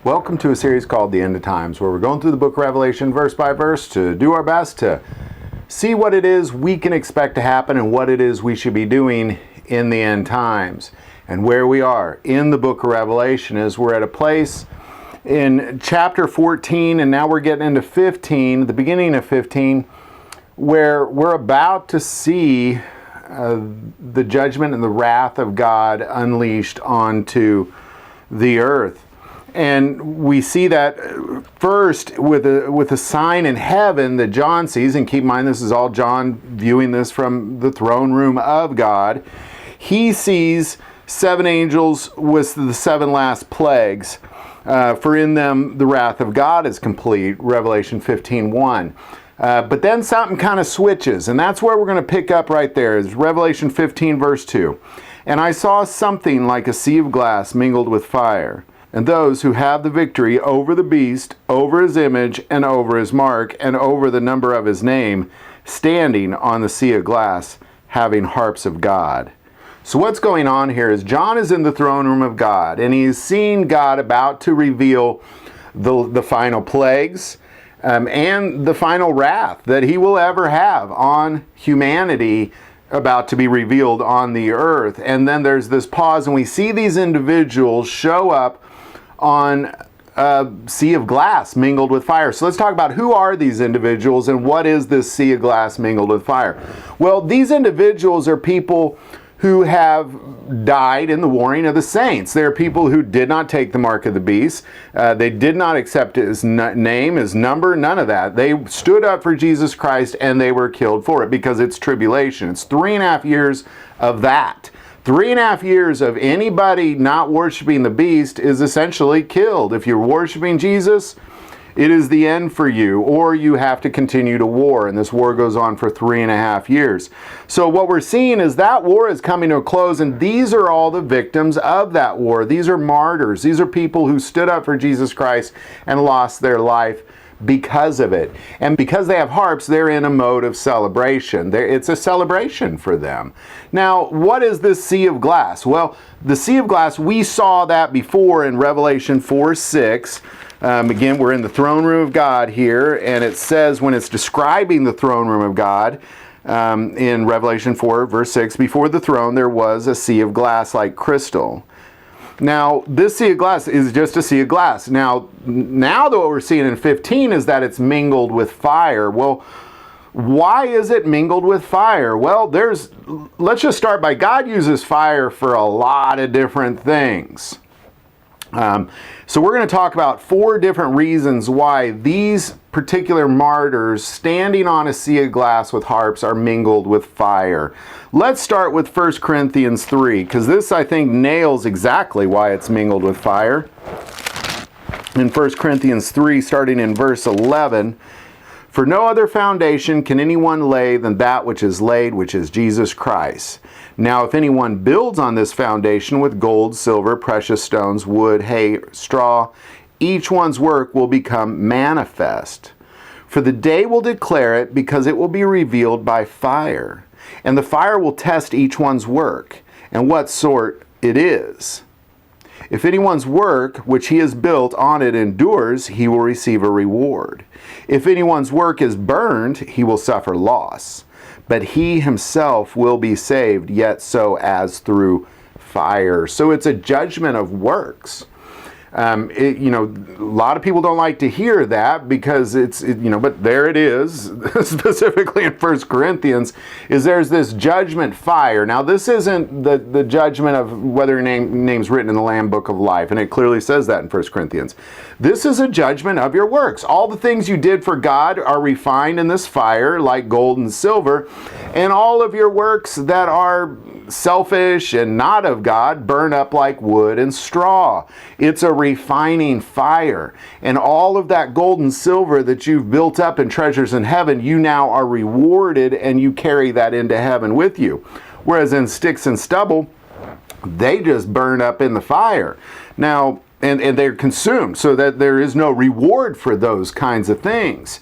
Welcome to a series called The End of Times, where we're going through the book of Revelation verse by verse to do our best to see what it is we can expect to happen and what it is we should be doing in the end times. And where we are in the book of Revelation is we're at a place in chapter 14, and now we're getting into 15, the beginning of 15, where we're about to see the judgment and the wrath of God unleashed onto the earth. And we see that first with a sign in heaven that John sees, and keep in mind this is all John viewing this from the throne room of God. He sees 7 angels with the 7 last plagues, for in them the wrath of God is complete, Revelation 15:1. But then something kind of switches, and that's where we're going to pick up right there, is Revelation 15 verse 2. And I saw something like a sea of glass mingled with fire, and those who have the victory over the beast, over his image, and over his mark, and over the number of his name, standing on the sea of glass, having harps of God. So what's going on here is John is in the throne room of God, and he's seen God about to reveal the final plagues, and the final wrath that he will ever have on humanity about to be revealed on the earth. And then there's this pause, and we see these individuals show up on a sea of glass mingled with fire. So let's talk about who are these individuals and what is this sea of glass mingled with fire. Well, these individuals are people who have died in the warring of the saints. They're people who did not take the mark of the beast. They did not accept his name, his number, none of that. They stood up for Jesus Christ and they were killed for it because it's tribulation. It's 3.5 years of that. 3.5 years of anybody not worshiping the beast is essentially killed. If you're worshiping Jesus, it is the end for you, or you have to continue to war, and this war goes on for 3.5 years. So what we're seeing is that war is coming to a close, and these are all the victims of that war. These are martyrs. These are people who stood up for Jesus Christ and lost their life because of it. And because they have harps, they're in a mode of celebration. It's a celebration for them. Now, what is this sea of glass? Well, the sea of glass, we saw that before in Revelation 4:6. Again, we're in the throne room of God here, and it says when it's describing the throne room of God, in Revelation 4 verse 6, before the throne there was a sea of glass like crystal. Now, this sea of glass is just a sea of glass. Now what we're seeing in 15 is that it's mingled with fire. Well, why is it mingled with fire? Well, let's just start by God uses fire for a lot of different things. So we're going to talk about 4 different reasons why these particular martyrs standing on a sea of glass with harps are mingled with fire. Let's start with 1 Corinthians 3, because this, I think, nails exactly why it's mingled with fire. In 1 Corinthians 3, starting in verse 11, "For no other foundation can anyone lay than that which is laid, which is Jesus Christ. Now if anyone builds on this foundation with gold, silver, precious stones, wood, hay, straw, each one's work will become manifest. For the day will declare it, because it will be revealed by fire. And the fire will test each one's work, and what sort it is. If anyone's work which he has built on it endures, he will receive a reward. If anyone's work is burned, he will suffer loss. But he himself will be saved, yet so as through fire." So it's a judgment of works. A lot of people don't like to hear that because but there it is, specifically in 1 Corinthians, is there's this judgment fire. Now, this isn't the judgment of whether your name's written in the Lamb Book of Life, and it clearly says that in 1 Corinthians. This is a judgment of your works. All the things you did for God are refined in this fire, like gold and silver, and all of your works that are selfish and not of God burn up like wood and straw. It's a refining fire, and all of that gold and silver that you've built up in treasures in heaven, you now are rewarded, and you carry that into heaven with you. Whereas in sticks and stubble, they just burn up in the fire. Now, and they're consumed, so that there is no reward for those kinds of things.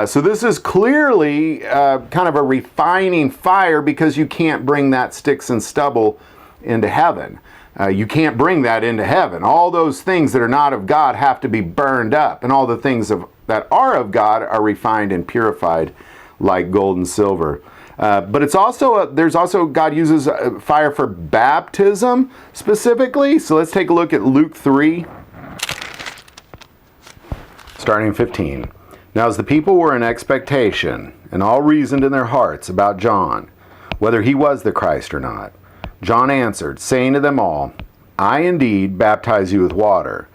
So this is clearly kind of a refining fire, because you can't bring that sticks and stubble into heaven. You can't bring that into heaven. All those things that are not of God have to be burned up, and all the things that are of God are refined and purified like gold and silver. But it's also, there's also, God uses fire for baptism specifically. So let's take a look at Luke 3, starting in 15. Now as the people were in expectation, and all reasoned in their hearts about John, whether he was the Christ or not, John answered, saying to them all, I indeed baptize you with water,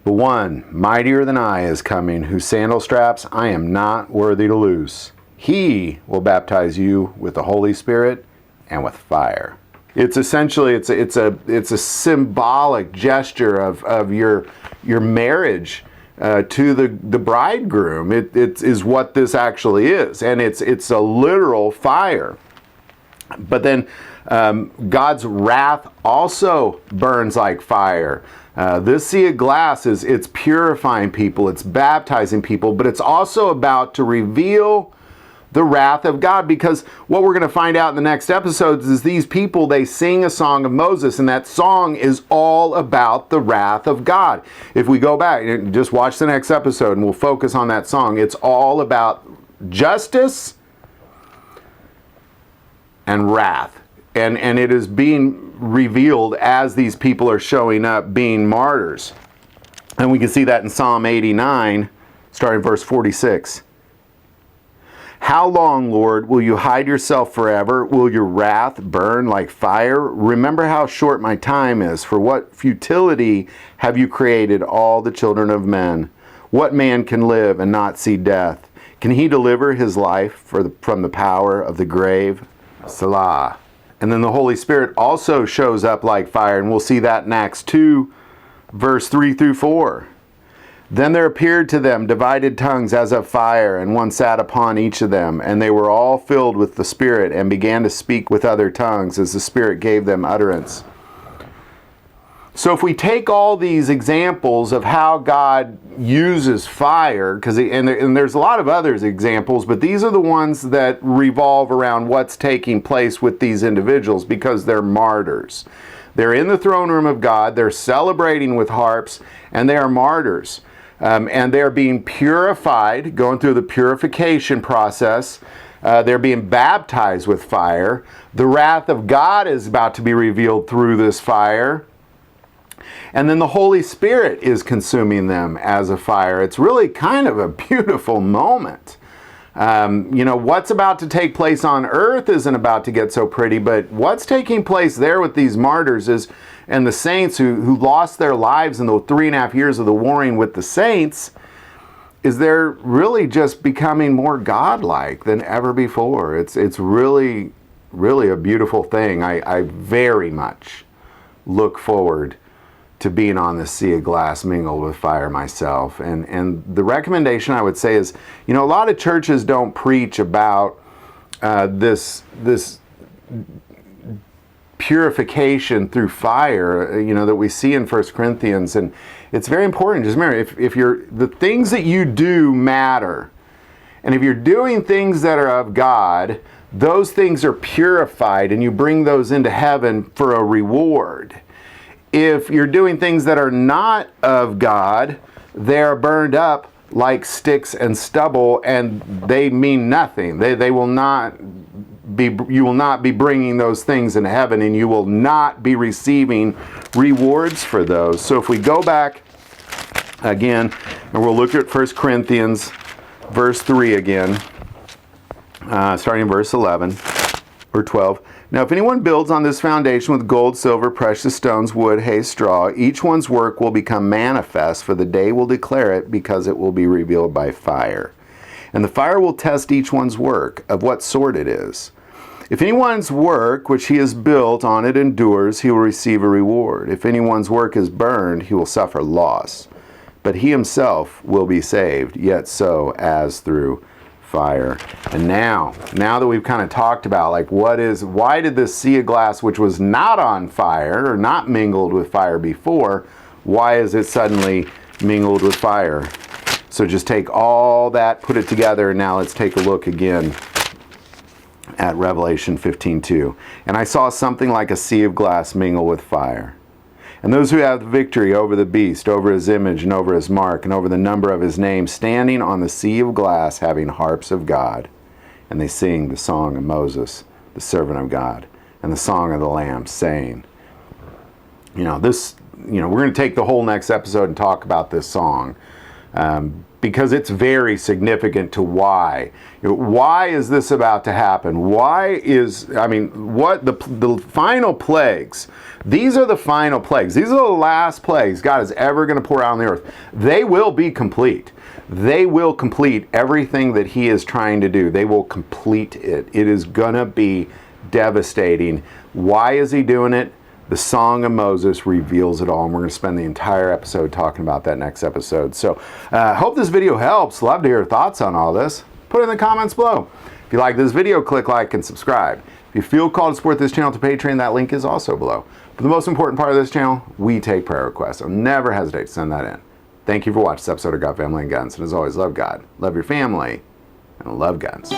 but one mightier than I is coming, whose sandal straps I am not worthy to loose. He will baptize you with the Holy Spirit and with fire. It's essentially, it's a symbolic gesture of your marriage to the bridegroom. It is what this actually is, and it's a literal fire. But then God's wrath also burns like fire. This sea of glass it's purifying people, it's baptizing people, but it's also about to reveal the wrath of God, because what we're going to find out in the next episodes is these people, they sing a song of Moses, and that song is all about the wrath of God. If we go back and just watch the next episode and we'll focus on that song, it's all about justice and wrath. And it is being revealed as these people are showing up being martyrs. And we can see that in Psalm 89, starting verse 46. How long, Lord, will you hide yourself forever? Will your wrath burn like fire? Remember how short my time is. For what futility have you created all the children of men? What man can live and not see death? Can he deliver his life from the power of the grave? Selah. And then the Holy Spirit also shows up like fire, and we'll see that in Acts 2, verse 3 through 4. Then there appeared to them divided tongues as of fire, and one sat upon each of them. And they were all filled with the Spirit, and began to speak with other tongues, as the Spirit gave them utterance. So if we take all these examples of how God uses fire, and there's a lot of other examples, but these are the ones that revolve around what's taking place with these individuals, because they're martyrs. They're in the throne room of God, they're celebrating with harps, and they are martyrs. And they're being purified, going through the purification process. They're being baptized with fire. The wrath of God is about to be revealed through this fire. And then the Holy Spirit is consuming them as a fire. It's really kind of a beautiful moment. What's about to take place on earth isn't about to get so pretty, but what's taking place there with these martyrs and the saints who lost their lives in the 3.5 years of the warring with the saints, is they're really just becoming more godlike than ever before. It's really, really a beautiful thing. I very much look forward to being on this sea of glass mingled with fire myself. And the recommendation I would say is, a lot of churches don't preach about this purification through fire, that we see in 1 Corinthians. And it's very important. Just remember, if the things that you do matter, and if you're doing things that are of God, those things are purified, and you bring those into heaven for a reward. If you're doing things that are not of God, they're burned up like sticks and stubble, and they mean nothing. They will not be. You will not be bringing those things into heaven, and you will not be receiving rewards for those. So if we go back again, and we'll look at 1 Corinthians, verse 3 again, starting in verse 11 or 12. Now, if anyone builds on this foundation with gold, silver, precious stones, wood, hay, straw, each one's work will become manifest, for the day will declare it, because it will be revealed by fire. And the fire will test each one's work, of what sort it is. If anyone's work which he has built on it endures, he will receive a reward. If anyone's work is burned, he will suffer loss. But he himself will be saved, yet so as through fire. And now that we've kind of talked about why did this sea of glass, which was not on fire or not mingled with fire before, why is it suddenly mingled with fire? So just take all that, put it together, and now let's take a look again at Revelation 15:2. And I saw something like a sea of glass mingle with fire. And those who have victory over the beast, over his image, and over his mark, and over the number of his name, standing on the sea of glass, having harps of God. And they sing the song of Moses, the servant of God, and the song of the Lamb, saying, we're going to take the whole next episode and talk about this song. Because it's very significant to why. Why is this about to happen? What the final plagues, these are the final plagues. These are the last plagues God is ever going to pour out on the earth. They will be complete. They will complete everything that he is trying to do. They will complete it. It is going to be devastating. Why is he doing it? The Song of Moses reveals it all, and we're going to spend the entire episode talking about that next episode. So, hope this video helps. Love to hear your thoughts on all this. Put it in the comments below. If you like this video, click like and subscribe. If you feel called to support this channel to Patreon, that link is also below. For the most important part of this channel, we take prayer requests, so never hesitate to send that in. Thank you for watching this episode of God, Family, and Guns. And as always, love God, love your family, and love guns.